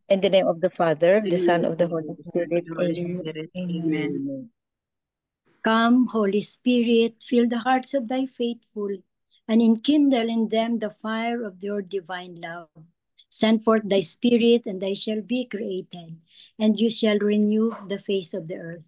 In the name of the Father, In the the Son, name of the of Holy the Son, and Spirit. the Holy Amen. Spirit. Amen. Amen. Come, Holy Spirit, fill the hearts of thy faithful, and enkindle in them the fire of your divine love. Send forth thy Spirit, and they shall be created, and you shall renew the face of the earth.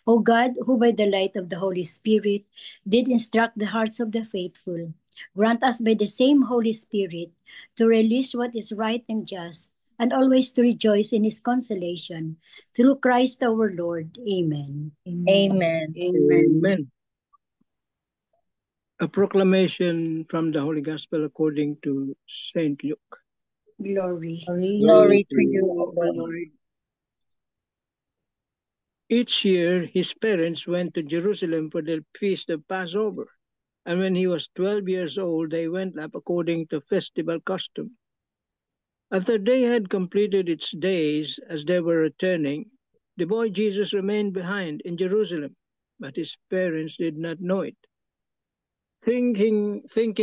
O God, who by the light of the Holy Spirit did instruct the hearts of the faithful, grant us by the same Holy Spirit to relish what is right and just, and always to rejoice in his consolation. Through Christ our Lord. Amen. Amen. Amen. Amen. A proclamation from the Holy Gospel according to Saint Luke. Glory. Glory to you, O O Lord. Lord. Each year, his parents went to Jerusalem for the feast of Passover. And when he was 12 years old, they went up according to festival custom. After they had completed its days as they were returning, the boy Jesus remained behind in Jerusalem, but his parents did not know it. Thinking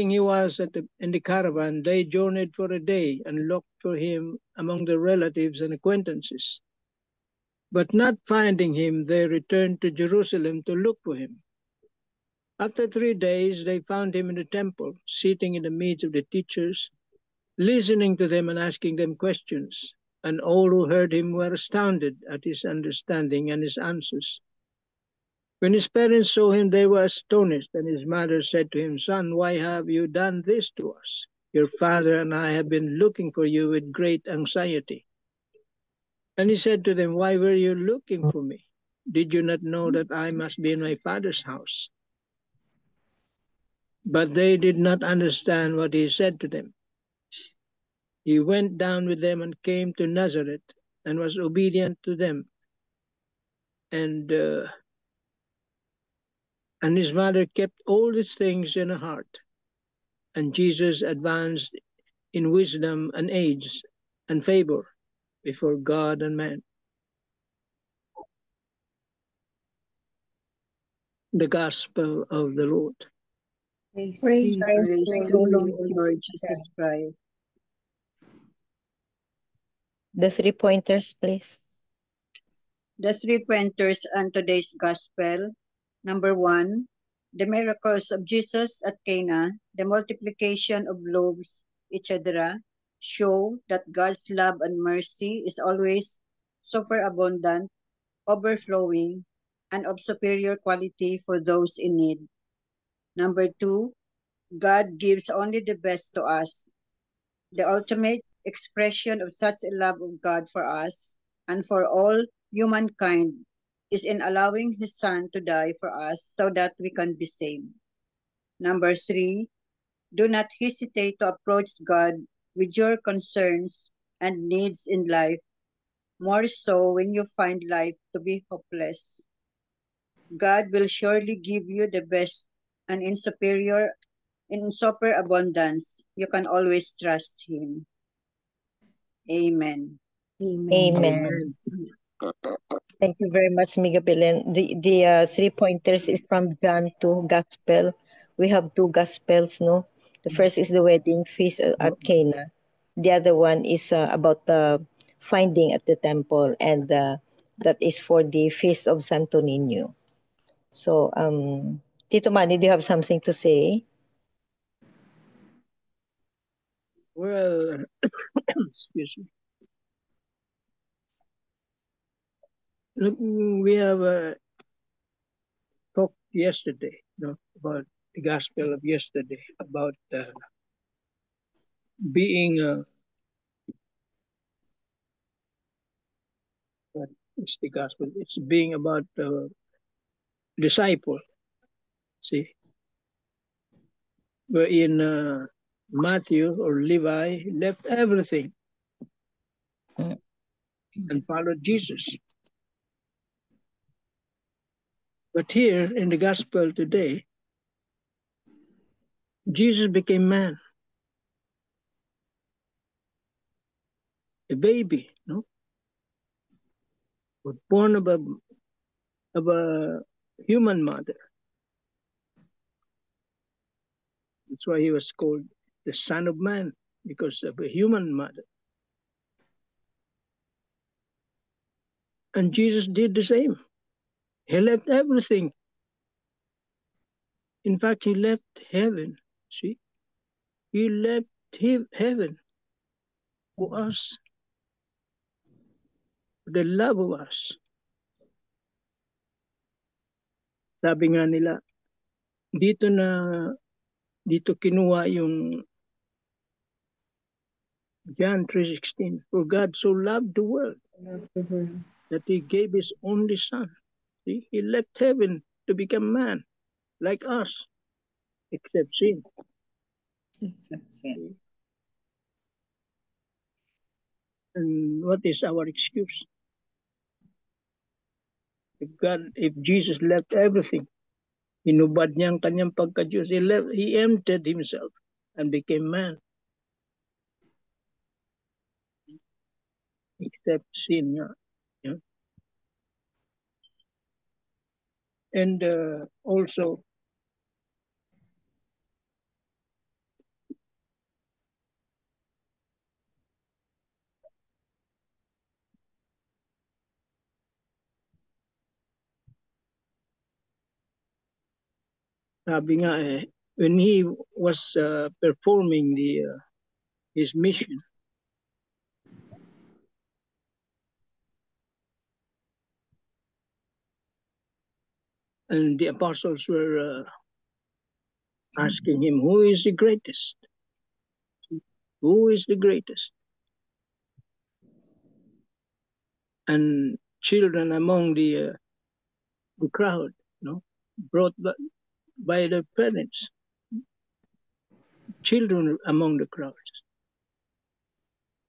he was in the caravan, they journeyed for a day and looked for him among the relatives and acquaintances. But not finding him, they returned to Jerusalem to look for him. After 3 days, they found him in the temple, sitting in the midst of the teachers, listening to them and asking them questions. And all who heard him were astounded at his understanding and his answers. When his parents saw him, they were astonished, and his mother said to him, "Son, why have you done this to us? Your father and I have been looking for you with great anxiety." And he said to them, "Why were you looking for me? Did you not know that I must be in my father's house?" But they did not understand what he said to them. He went down with them and came to Nazareth and was obedient to them. And his mother kept all these things in her heart. And Jesus advanced in wisdom and age and favor before God and man. The Gospel of the Lord. Praise Praise to to Praise you, to O you, Lord O Jesus Lord Christ. Jesus Christ. The 3 pointers, please. The 3 pointers on today's Gospel. Number 1, the miracles of Jesus at Cana, the multiplication of loaves, etc., show that God's love and mercy is always superabundant, overflowing, and of superior quality for those in need. Number 2, God gives only the best to us. The ultimate expression of such a love of God for us and for all humankind is in allowing His Son to die for us so that we can be saved. Number 3, do not hesitate to approach God with your concerns and needs in life, more so when you find life to be hopeless. God will surely give you the best, and in super abundance, you can always trust Him. Amen. Amen. Amen. Amen. Thank you very much, Miga Belen. The 3 pointers is from John 2 Gospel. We have two Gospels, no? The first is the wedding feast at Cana. The other one is about the finding at the temple, and that is for the feast of Santo Niño. So, Tito Manny, do you have something to say? Well, excuse me. Look, we have talked yesterday, about the gospel of yesterday, about being what is the gospel? It's being about disciple. See, wherein Matthew or Levi left everything Mm. and followed Jesus. But here in the gospel today, Jesus became man, a baby, no, was born of a human mother. That's why he was called the Son of Man, because of a human mother. And Jesus did the same. He left everything. In fact, he left heaven. See? He left heaven for us, for the love of us. Sabi nga nila, dito kinuha yung John 3:16. For God so loved the world that he gave his only son. See? He left heaven to become man, like us, except sin. Except sin. And what is our excuse? If Jesus left everything, hinubad niya ang kanyang pagka-Diyos. He emptied himself and became man. Except sin nga. Yeah. And also, sabi nga when he was performing his mission, and the apostles were asking him, who is the greatest? Who is the greatest? And children among the crowd, brought by the parents, children among the crowds.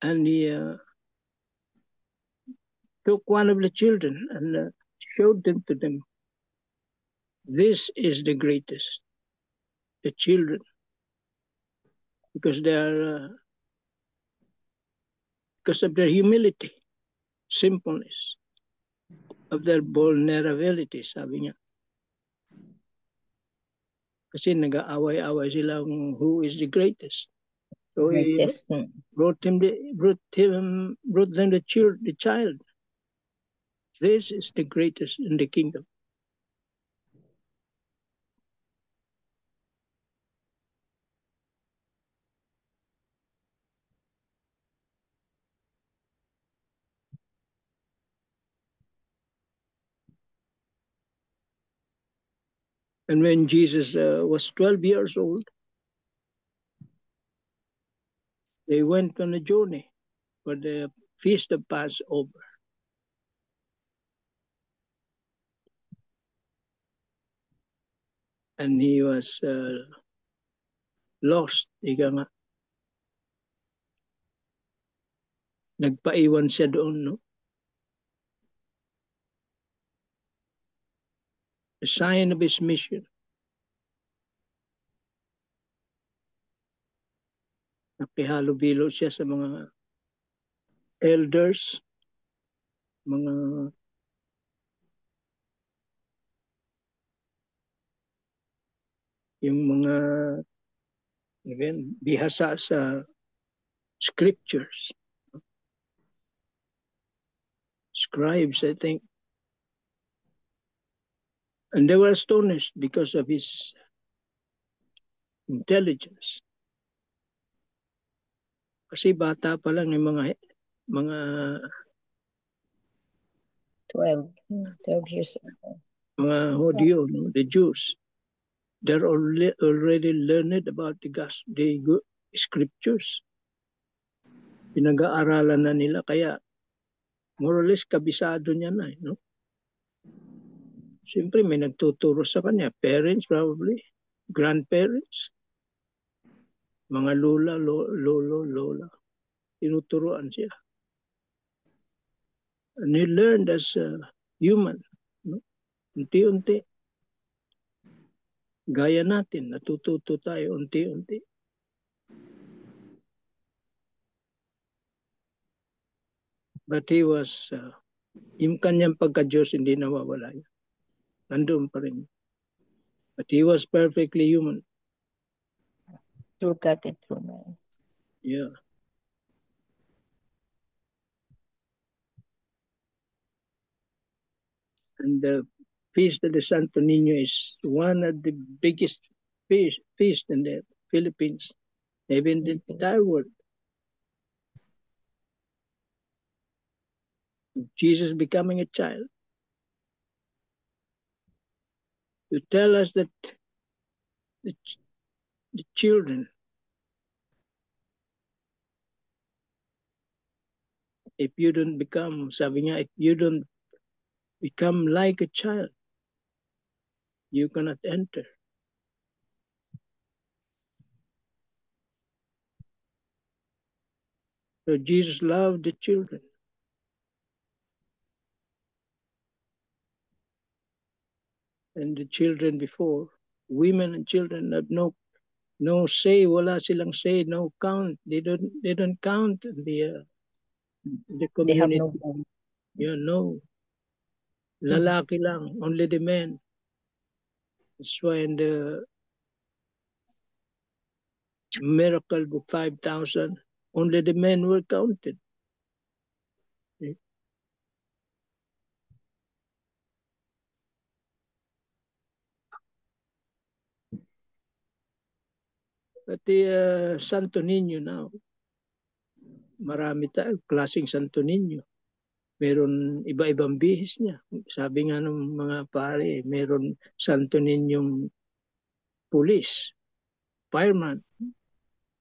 And he took one of the children and showed them to them. This is the greatest, the children, because they are, because of their humility, simpleness, of their vulnerability, sabi niya. Kasi nag-aaway-aaway sila who is the greatest. So Greatest. he brought them the child. This is the greatest in the kingdom. And when Jesus was 12 years old, they went on a journey for the feast of Passover. And he was lost. Ika nga. Nagpaiwan siya doon, no? A sign of his mission. Nakihalubilo siya sa mga elders, yung mga bihasa sa scriptures, scribes, I think. And they were astonished because of his intelligence. Kasi bata pa lang yung mga 12 years old. Mga Hodyo, no? The Jews, they're already learned about the scriptures. Pinag-aaralan na nila, kaya more or less kabisado niya na, no? Siyempre may nagtuturo sa kanya, parents probably, grandparents, mga lola, tinuturuan siya. And he learned as a human, no? Unti-unti. Gaya natin, natututo tayo unti-unti. But he was, yung kanyang pagka-Diyos hindi nawawala niya. Nandun pa rin. But he was perfectly human. True God and true man. Yeah. And the Feast of the Santo Niño is one of the biggest feast in the Philippines, maybe in the entire world. Jesus becoming a child to tell us that the children, if you don't become, sabi nga, if you don't become like a child, you cannot enter. So Jesus loved the children. And the children before, women and children have no say, wala silang say, no count. They don't count in the They have community. no voice. You know, lalaki lang, only the men. That's why in the miracle of 5,000, only the men were counted. But the Santo Niño now, marami tayo, klaseng Santo Niño. Meron iba-ibang bihis niya. Sabi nga ng mga pare, meron Santo Niñong police, fireman,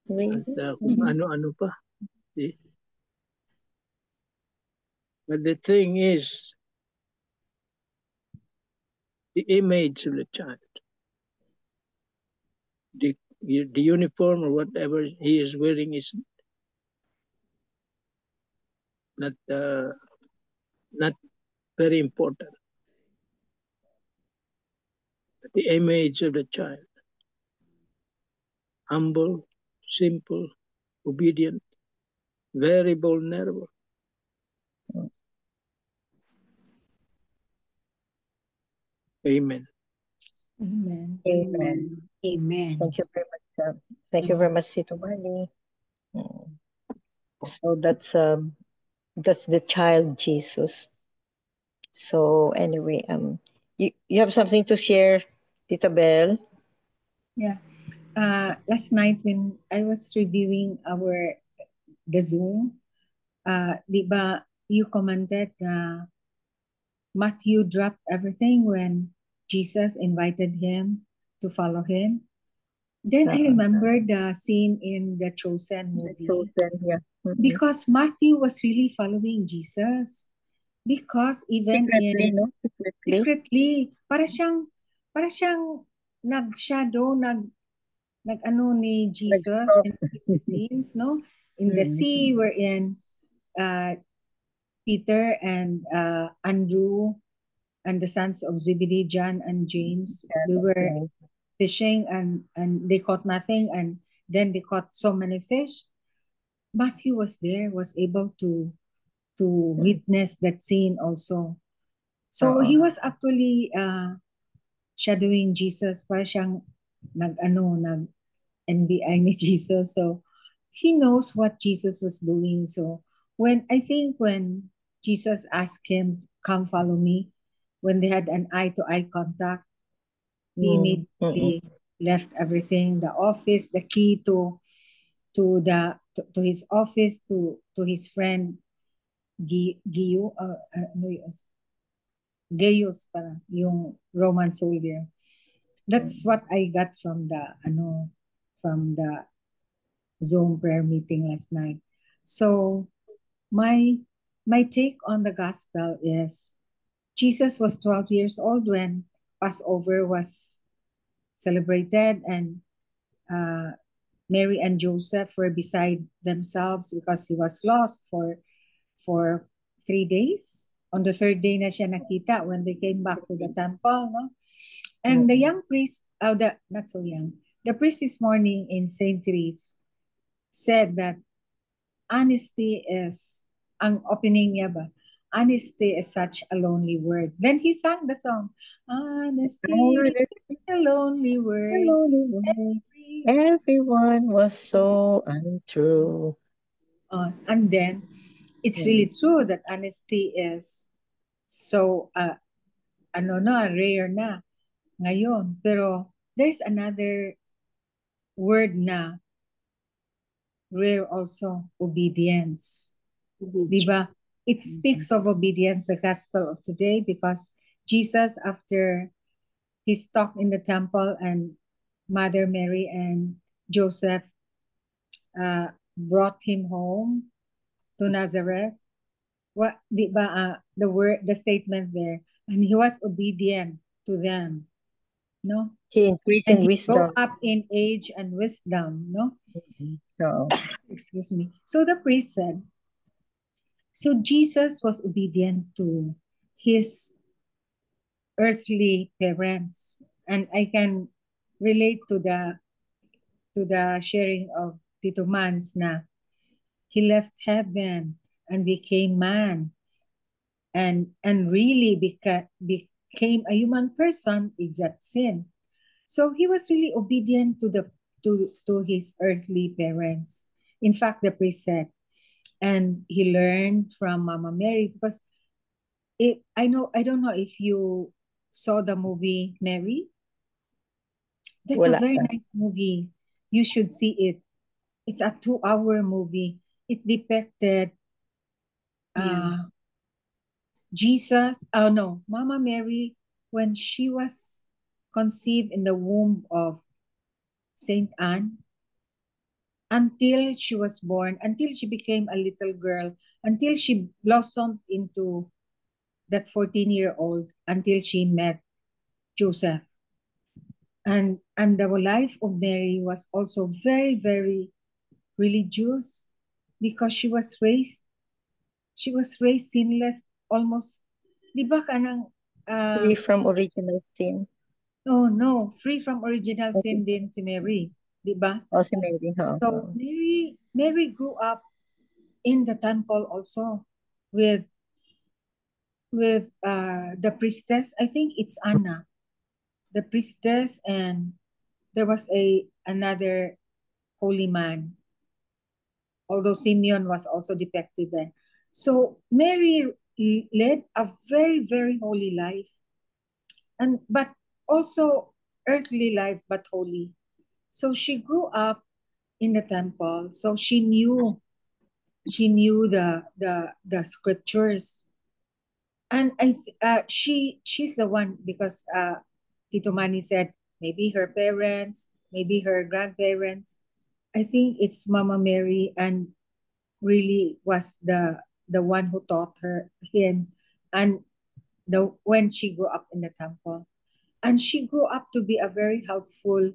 Really? at kung ano-ano pa. See? But the thing is, the image of the child, the uniform or whatever he is wearing is not very important. But the image of the child, humble, simple, obedient, very vulnerable. Amen. Amen. Amen. Amen. Thank you very much. Thank you very much, Tito Manny. So that's the child Jesus. So anyway, you have something to share, Tita Belle? Yeah. Last night when I was reviewing the Zoom, di ba you commented Matthew dropped everything when Jesus invited him to follow him. Then I remembered the scene in the Chosen movie. Yeah. Because Matthew was really following Jesus. Because even Secretly, no? secretly, para siyang nag-shadow, nag-ano ni Jesus in the scenes, no? In the sea, wherein Peter and Andrew and the sons of Zebedee, John and James, they were fishing and they caught nothing, and then they caught so many fish. Matthew was there, was able to witness that scene also. So he was actually shadowing Jesus, para siyang nag-NBI ni Jesus. So he knows what Jesus was doing. So when Jesus asked him, "Come follow me," when they had an eye-to-eye contact, he immediately left everything, the office, the key to his office, to his friend Gaius, parang yung Roman soldier. That's what I got from the Zoom prayer meeting last night. So my take on the gospel is Jesus was 12 years old when Passover was celebrated, and Mary and Joseph were beside themselves because he was lost for 3 days. On the third day na siya nakita when they came back to the temple, no? And the young priest, not so young, the priest this morning in St. Therese said that honesty is, ang opening niya ba, honesty is such a lonely word. Then he sang the song, honesty is a lonely word. Everyone was so untrue. And then it's really true that honesty is so rare na ngayon. Pero there's another word na rare also, obedience. Diba? It speaks of obedience, the gospel of today, because Jesus, after his talk in the temple, and Mother Mary and Joseph brought him home to Nazareth. The statement there, and he was obedient to them, no? He increased And in he grew wisdom. up in age and wisdom, no? Oo. Excuse me. So the priest said, so Jesus was obedient to his earthly parents, and I can relate to the sharing of Tito Mans na he left heaven and became man, and really became a human person except sin. So he was really obedient to his earthly parents. In fact, the priest said, and he learned from Mama Mary, because I don't know if you saw the movie Mary. That's Wala a very pa. nice movie. You should see it. It's a 2-hour movie. It depicted Mama Mary, when she was conceived in the womb of Saint Anne, until she was born, until she became a little girl, until she blossomed into that 14-year-old, until she met Joseph. And the life of Mary was also very, very religious, because she was raised sinless, almost, di ba kanang Free from original sin. no, free from original sin din si Mary, di ba? O si Mary. So Mary grew up in the temple also with the priestess. I think it's Anna, the priestess, and there was another holy man, although Simeon was also depicted there. So Mary led a very, very holy life, but also earthly life, but holy. So she grew up in the temple, so she knew the scriptures, and she's the one, because Tito Manny said maybe her parents, maybe her grandparents. I think it's Mama Mary, and really was the one who taught him, and when she grew up in the temple, and she grew up to be a very helpful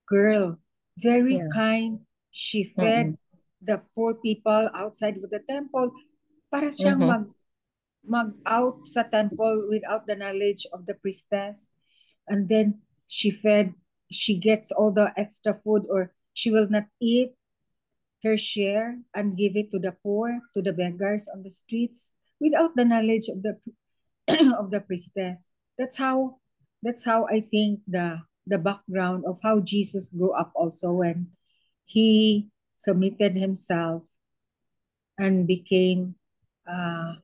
girl, very kind. She fed the poor people outside of the temple, para siyang mag-out sa temple without the knowledge of the priestess. And then she gets all the extra food, or she will not eat her share and give it to the poor, to the beggars on the streets, without the knowledge of the of the priestess. That's how I think the background of how Jesus grew up also, when he submitted himself and became an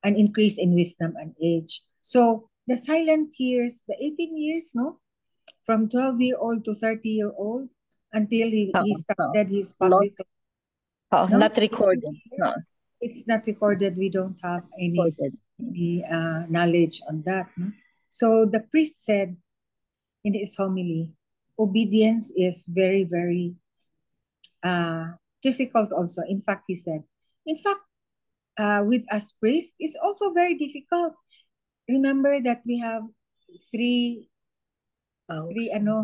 increase in wisdom and age. So the silent years, the 18 years, no? From 12-year-old to 30-year-old, until he started his public life. No? Not recorded. It's not recorded. We don't have any knowledge on that. No? So the priest said in his homily, obedience is very, very difficult also. In fact, he said, with us priests, it's also very difficult. Remember that we have three no?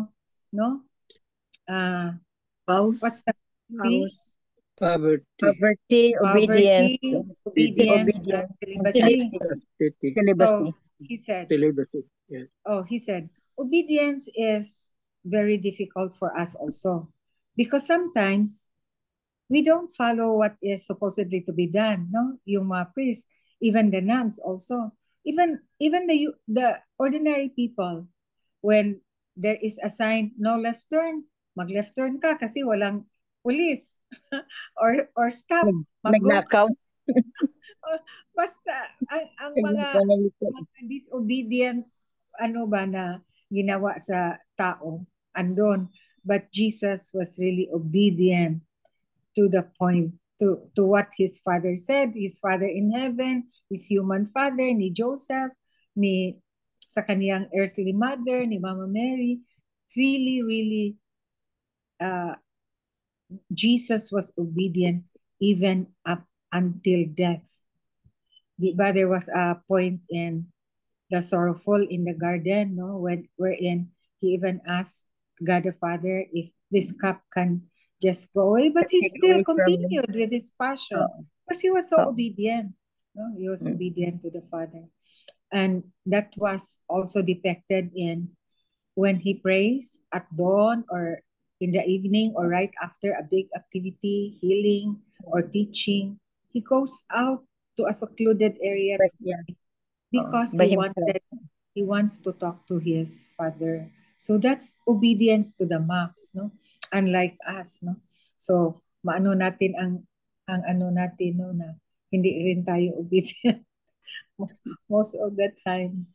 Vows. What's the Poverty, obedience, and celibacy. So he said, Yes. he said, obedience is very difficult for us also, because sometimes we don't follow what is supposedly to be done, no? Yung mga priests, even the nuns also, even the ordinary people, when there is a sign, no left turn, mag-left turn ka kasi walang police or stop, mag-go. Basta, ang mga disobedient, ano ba na ginawa sa tao, andon. But Jesus was really obedient to the point, to what his father said, his father in heaven, his human father, ni Joseph, ni sa kaniyang earthly mother, ni Mama Mary. Really, really, Jesus was obedient even up until death. Diba, there was a point in the sorrowful in the garden, no, wherein he even asked God the Father if this cup can just go away, but he Take still away from me. continued with his passion Oh. because he was so Oh. obedient. No, he was obedient to the Father, and that was also depicted in when he prays at dawn or in the evening or right after a big activity, healing or teaching. He goes out to a secluded area But to yeah, pray because by himself. he wants to talk to his father. So that's obedience to the max, no? Unlike us, no? So maano natin ang ano natin, no, na hindi rin tayo obedient most of the time,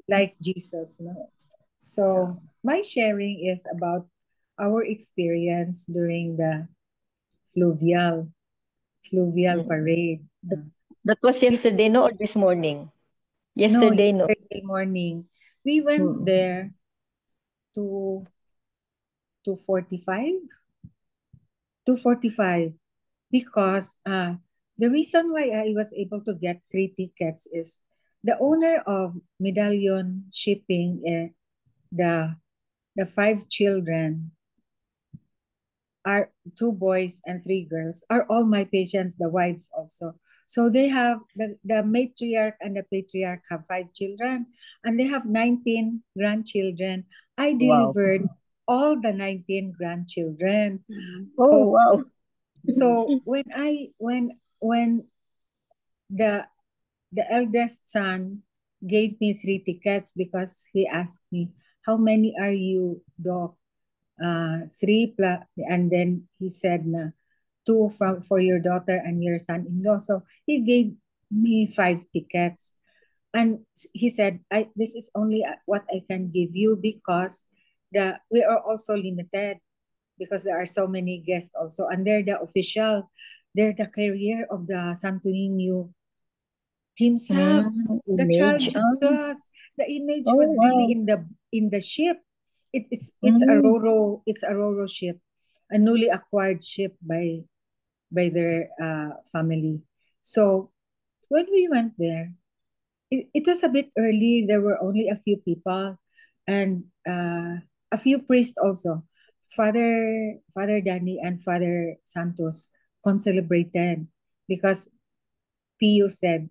like Jesus, no? So my sharing is about our experience during the fluvial parade. That was yesterday, no, or this morning? Yesterday, no. Yesterday morning. We went there to 2:45 because the reason why I was able to get 3 tickets is the owner of Medallion Shipping, the 5 children are 2 boys and 3 girls, are all my patients, the wives also. So they have the matriarch and the patriarch have 5 children, and they have 19 grandchildren. I delivered all the 19 grandchildren. Oh, wow. So when the eldest son gave me 3 tickets because he asked me, how many are you, Doc? 3 plus, and then he said na 2 for your daughter and your son-in-law. So he gave me 5 tickets. And he said, this is only what I can give you because we are also limited because there are so many guests also. And they're the official, they're the carrier of the Santo Niño himself. The child Image. Jesus. The image Oh, was really wow. in the ship. It's a Roro ship, a newly acquired ship by their family. So when we went there, it was a bit early. There were only a few people and a few priests also. Father Danny and Father Santos concelebrated because Pio said,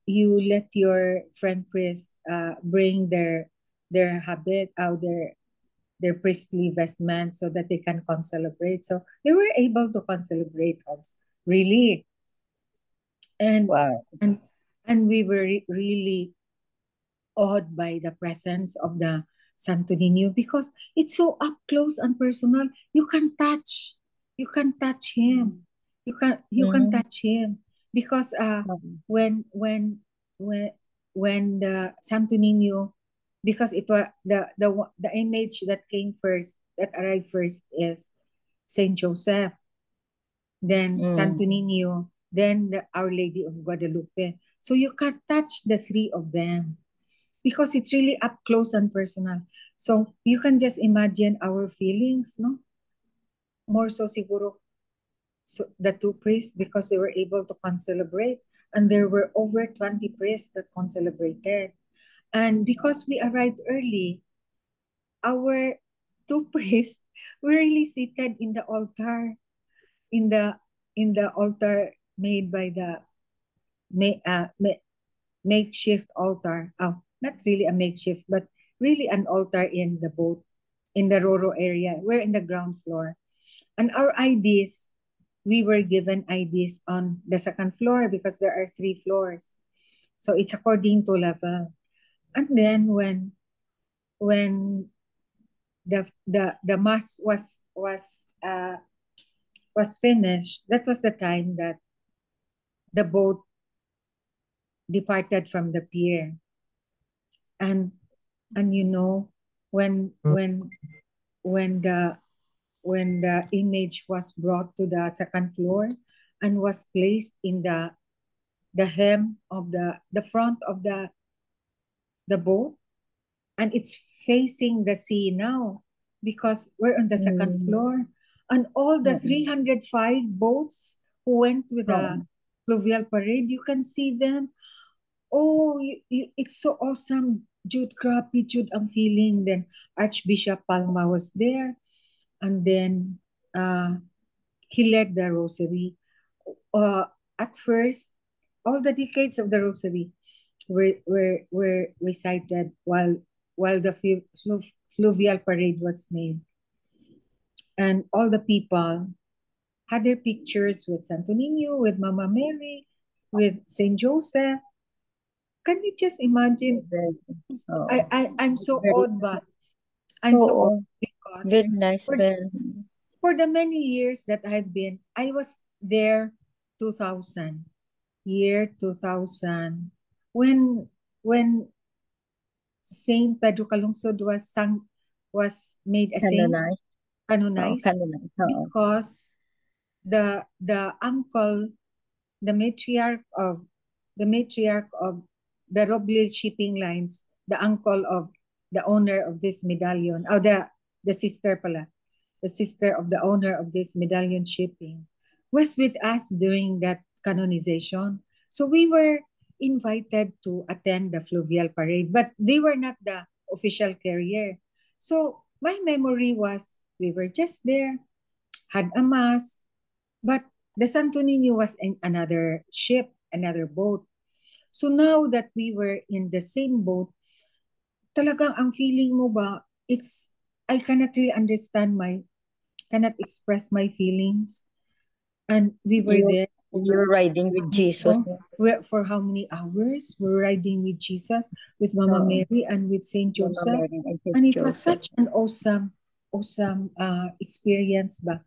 you let your friend priest bring their habit out their priestly vestment so that they can concelebrate. So they were able to concelebrate also, really. And Wow. and we were really awed by the presence of the Santo Niño because it's so up close and personal. You can touch him. You can touch him because when the Santo Niño, because it was the image that came first, that arrived first is Saint Joseph, then Santo Niño, then Our Lady of Guadalupe. So you can touch the 3 of them because it's really up close and personal. So you can just imagine our feelings, no? More so siguro the 2 priests because they were able to concelebrate, and there were over 20 priests that concelebrated. And because we arrived early, our 2 priests were really seated in the altar, in the altar made by the makeshift altar. Oh, not really a makeshift, but really an altar in the boat, in the Roro area. We're in the ground floor. And our IDs, we were given IDs on the second floor because there are 3 floors. So it's according to level. And then when the mass was finished, that was the time that the boat departed from the pier. And you know, when the image was brought to the second floor and was placed in the hem of the front of the boat, and it's facing the sea now because we're on the second floor, and all the 305 boats who went with the fluvial parade, you can see them. Oh, it's so awesome, Jude. Gratitude ang feeling. Then Archbishop Palma was there, and then he led the rosary. At first, all the decades of the rosary were recited while the fluvial parade was made, and all the people had their pictures with Santo Niño, with Mama Mary, with Saint Joseph. Can you just imagine? I'm so awed, but I'm so awed because very nice. For the many years that I've been, I was there 2000, year 2000, when Saint Pedro Calungsod was made a saint, canonized, because the uncle, the matriarch of the Roble shipping lines, the uncle of the owner of this medallion, the sister pala, the sister of the owner of this medallion shipping, was with us during that canonization. So we were invited to attend the fluvial parade, but they were not the official carrier. So my memory was we were just there, had a mass, but the Santo Niño was in another ship, another boat. So now that we were in the same boat, talagang ang feeling mo ba, I cannot really cannot express my feelings. And we were there. We were riding with Jesus. For how many hours? We were riding with Jesus, with Mama Mary, and with Saint Joseph. And it was such an awesome experience ba.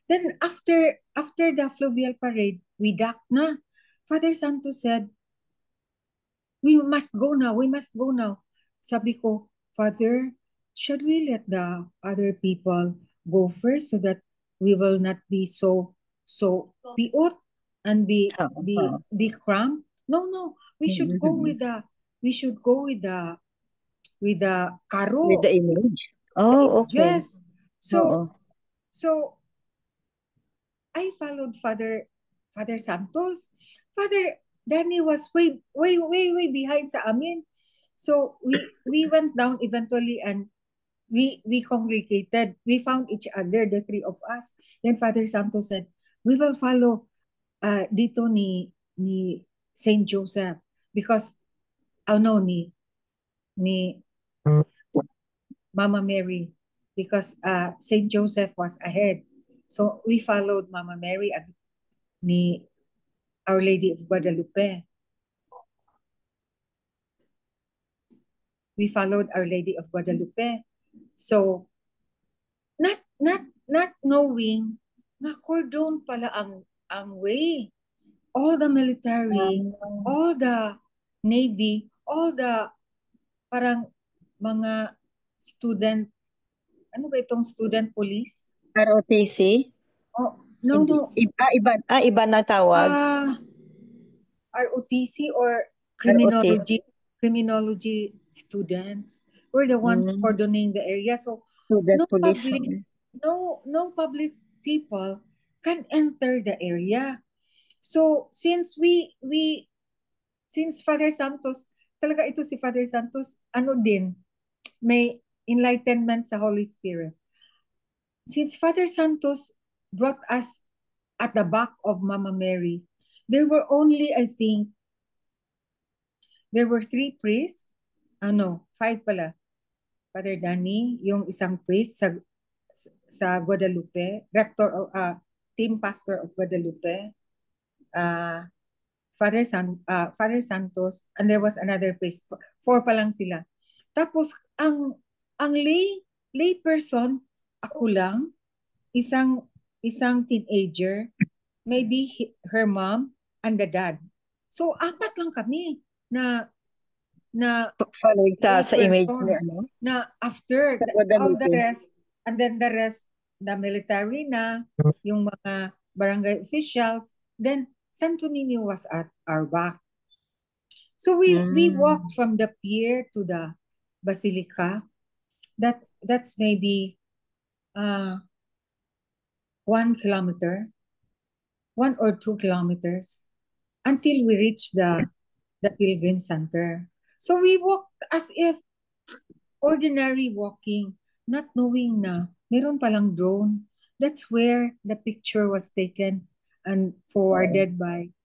Then after the fluvial parade, we docked na. Father Santos said, we must go now. Sabi ko, Father, should we let the other people go first so that we will not be so piot and be cramped? No. We should go with the carro. With the image. Oh, okay. Yes. So I followed Father Santos. Father Danny was way behind sa amin. So we went down eventually, and we congregated. We found each other, the three of us. Then Father Santos said, we will follow dito ni Saint Joseph because ni Mama Mary, because Saint Joseph was ahead. So we followed Mama Mary at ni Our Lady of Guadalupe. We followed Our Lady of Guadalupe. So not knowing na cordon pala ang way. All the military, all the Navy, all the parang mga student, ano ba itong student police? ROTC? Oh, no. Iba na tawag. ROTC or criminology students were the ones cordoning the area. So no public people can enter the area. So since Father Santos, talaga ito si Father Santos, may enlightenment sa Holy Spirit. Since Father Santos brought us at the back of Mama Mary, there were only, I think, there were 3 priests. 5 pala. Father Danny, yung isang priest sa Guadalupe, rector, team pastor of Guadalupe, Father Santos, and there was another priest. 4 pa lang sila. Tapos ang lay person, ako lang, isang teenager, maybe her mom, and the dad. So, 4 lang kami na Following sa image person ni ano? na after Sa all the Guadalupe. rest, and then the rest, the military na, yung mga barangay officials, then Santo Niño was at our back. So we walked from the pier to the basilica. That's maybe 1 kilometer, 1 or 2 kilometers, until we reached the Pilgrim Center. So we walked as if ordinary walking, not knowing na meron palang drone. That's where the picture was taken and forwarded by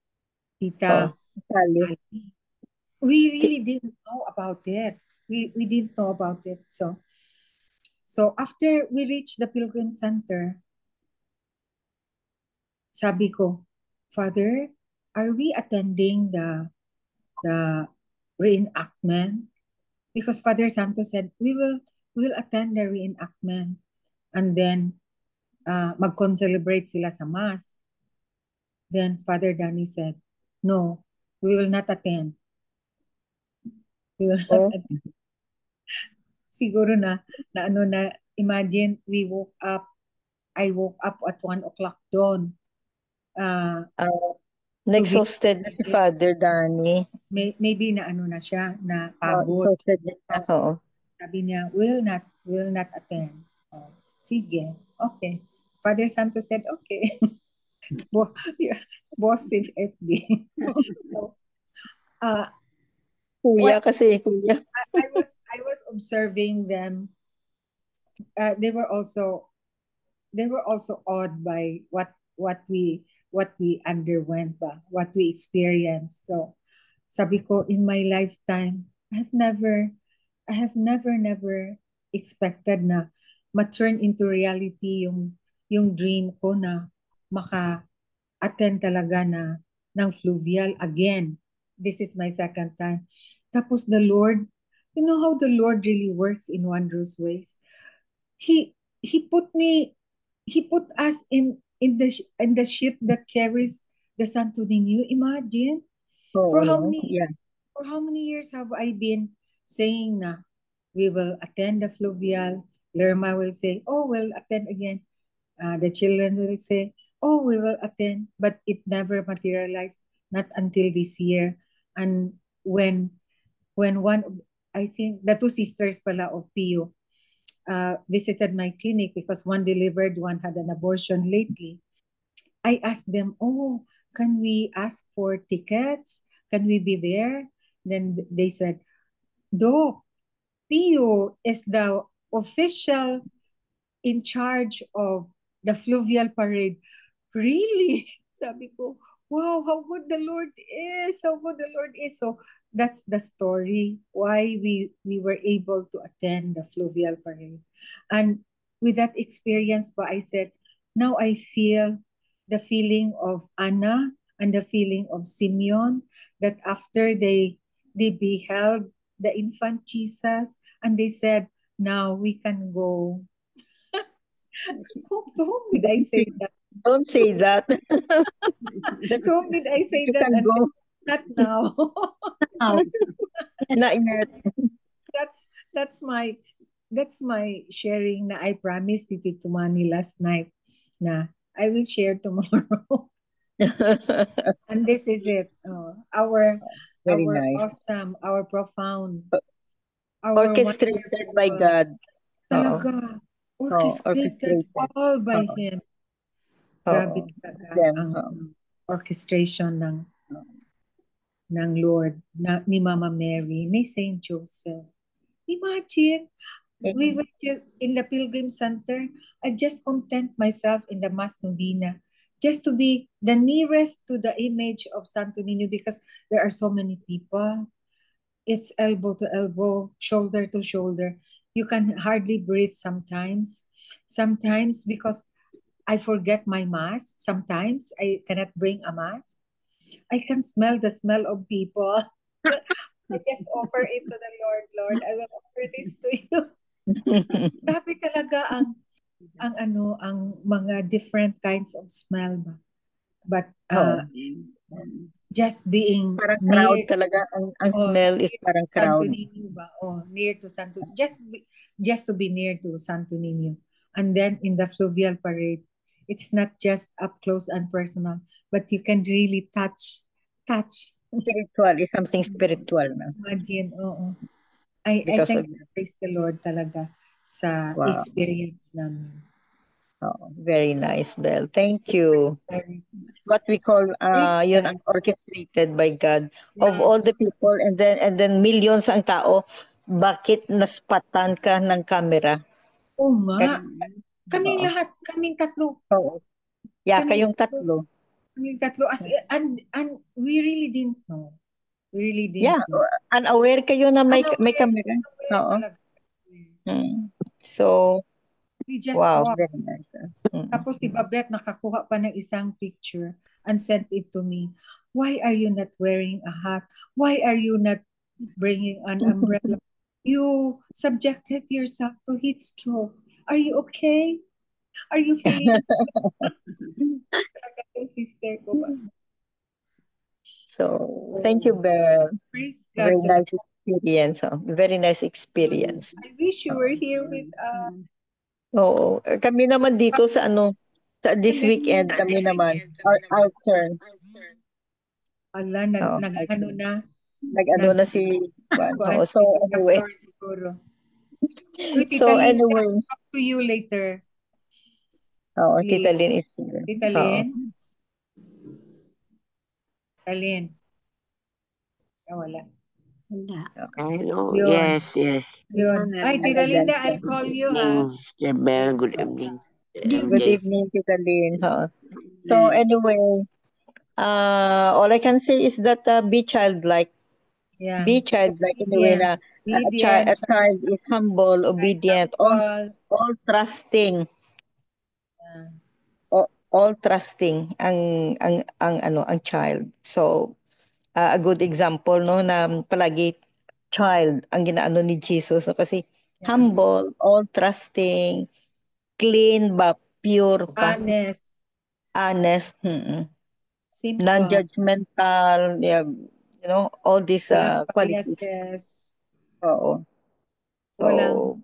Tita Sally. Sally. We really didn't know about it. We didn't know about it. So after we reached the Pilgrim Center, sabi ko, Father, are we attending the reenactment? Because Father Santos said, we will attend the reenactment. And then, mag-concelebrate sila sa Mass. Then Father Danny said, no, we will not attend. We will not attend. Siguro na imagine I woke up at 1 o'clock doon. Na-exhausted na si Father Danny. Maybe na siya, na pagod. Exhausted na siya, oo. Sabi niya, will not attend. Sige, okay. Father Santos said, okay. Boss in FD. Kuya kasi, kuya. I was observing them. They were also awed by what we underwent, what we experienced. So sabi ko, in my lifetime, I have never expected na ma-turn into reality yung dream ko na maka-attend talaga ng fluvial again. This is my second time. Tapos the Lord, you know how the Lord really works in wondrous ways. He put us in the ship that carries the Santo Niño. Imagine, for how many years have I been saying na we will attend the fluvial? Lerma will say, oh, we'll attend again. The children will say, oh, we will attend, but it never materialized, not until this year. And when one, I think the 2 sisters pala of Pio visited my clinic, because one delivered, one had an abortion lately, I asked them, oh, can we ask for tickets? Can we be there? Then they said, Doc, Pio is the official in charge of the fluvial parade. Really? Sabi ko, wow, how good the Lord is. How good the Lord is. So that's the story why we were able to attend the fluvial parade. And with that experience, I said, now I feel the feeling of Anna and the feeling of Simeon, that after they beheld the infant Jesus and they said, now we can go. To whom did I say that? Don't say that. To whom did I say You that? can And go. say, not now. Not yet. That's my sharing na I promised Tito Manny last night na I will share tomorrow. And this is it. Our Very nice. awesome, our profound, Orchestrated by God. Talaga. Orchestrated all by Him. Grabe talaga ang orchestration ng Lord, ni Mama Mary, ni Saint Joseph. Imagine, we were just in the Pilgrim Center. I just content myself in the Mass Novena, just to be the nearest to the image of Santo Niño, because there are so many people. It's elbow to elbow, shoulder to shoulder. You can hardly breathe sometimes. Sometimes because I forget my mask. Sometimes I cannot bring a mask. I can smell the smell of people. I just offer it to the Lord. Lord, I will offer this to you. Grabe talaga ang mga different kinds of smell ba. But just being Parang crowd near, talaga. Ang oh, smell is near parang Santo crowd. Niño ba? Oh, near to Santo, just to be near to Santo Niño. And then in the fluvial parade, it's not just up close and personal, but you can really touch. Spiritual is something spiritual na. Imagine, oo. I Because thank of, praise the Lord talaga sa wow. experience namin. Oh, very nice, Belle. Thank you. Very What we call Praise yun God. ang orchestrated by God. Of Yeah. all the people and then millions ang tao, bakit naspatan ka ng camera? Oo nga. Kaming Oo. lahat, kaming tatlo. Oo. Yeah, Kaming kayong tatlo. Kaming tatlo. And we really didn't know. We really Yeah, didn't know. unaware kayo na may Unaware, camera. unaware Oo. talaga. So, We just wow, walked. very nice. Tapos si Babette nakakuha pa ng isang picture and sent it to me. Why are you not wearing a hat? Why are you not bringing an umbrella? You subjected yourself to heat stroke. Are you okay? Are you feeling talaga yung sister ko ba? So, thank you, Belle. Praise Very God. nice experience. Very nice experience. I wish you were here with us. Oo. Kami naman dito sa this weekend kami naman. Our turn. Ala, nag-ano na. Nag-ano na si Juan. So, anyway. Siguro. So, anyway. Talk to you later. Oo, Please. Tita Lynn is here. Tita Lynn? Lynn? Wala. Hello. Yun. Yes. Yun. Ay, Tita Linda, I'll call you, ha? Mr. Bell, good evening. Good evening, Tita Lynn. So, anyway, all I can say is that be childlike. Yeah. Be childlike in the way na a child is humble, obedient, all trusting. All trusting ang child. So, a good example no na palagi child ang ginaano ni Jesus no? Kasi humble, all trusting, clean ba, pure pa, honest, simple, non-judgmental, yeah, you know, all these qualities. Oo. So,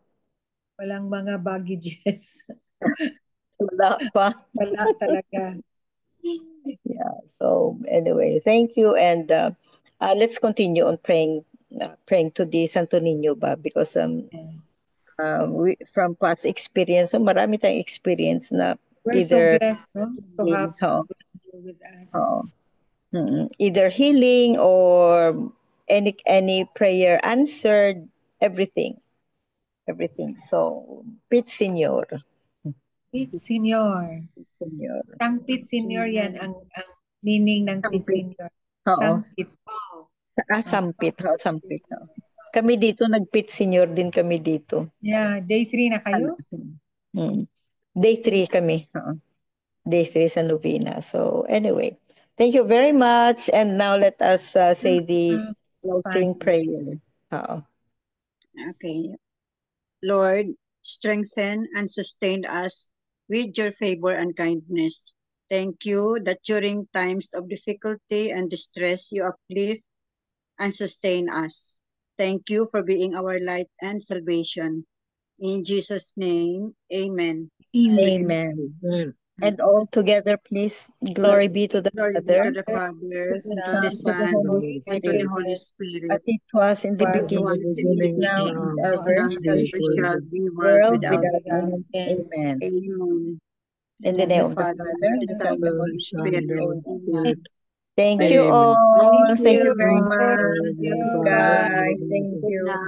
walang mga baggages. wala pa. Wala talaga. Yeah. So anyway, thank you, and let's continue on praying to the Santo Niño ba, because we, from past experience, so marami tayong experience na we're either so blessed, no, to have Santo Niño with us. Either healing or any prayer answered, everything. So, Pit Senior. Pit Senior. Sang Pit Senior yan ang meaning ng Pit Senior. Sampit. Sampit. Sampit. Kami dito, nag-Pit Senior din kami dito. Yeah, day 3 na kayo? Day 3 kami. Day 3 sa novena. So, anyway, thank you very much. And now let us say the closing prayer. Okay. Lord, strengthen and sustain us with your favor and kindness. Thank you that during times of difficulty and distress, you uplift and sustain us. Thank you for being our light and salvation. In Jesus' name, amen. Amen. And all together, please, glory be to the Father, to the Father, to the Son, and to the Holy Spirit. As it was in the beginning, now and ever, shall be world without end. Amen. Amen. In the name of the Father, the Son, and the Holy Spirit. Thank you all. Thank you very much, guys. Thank you. Bye.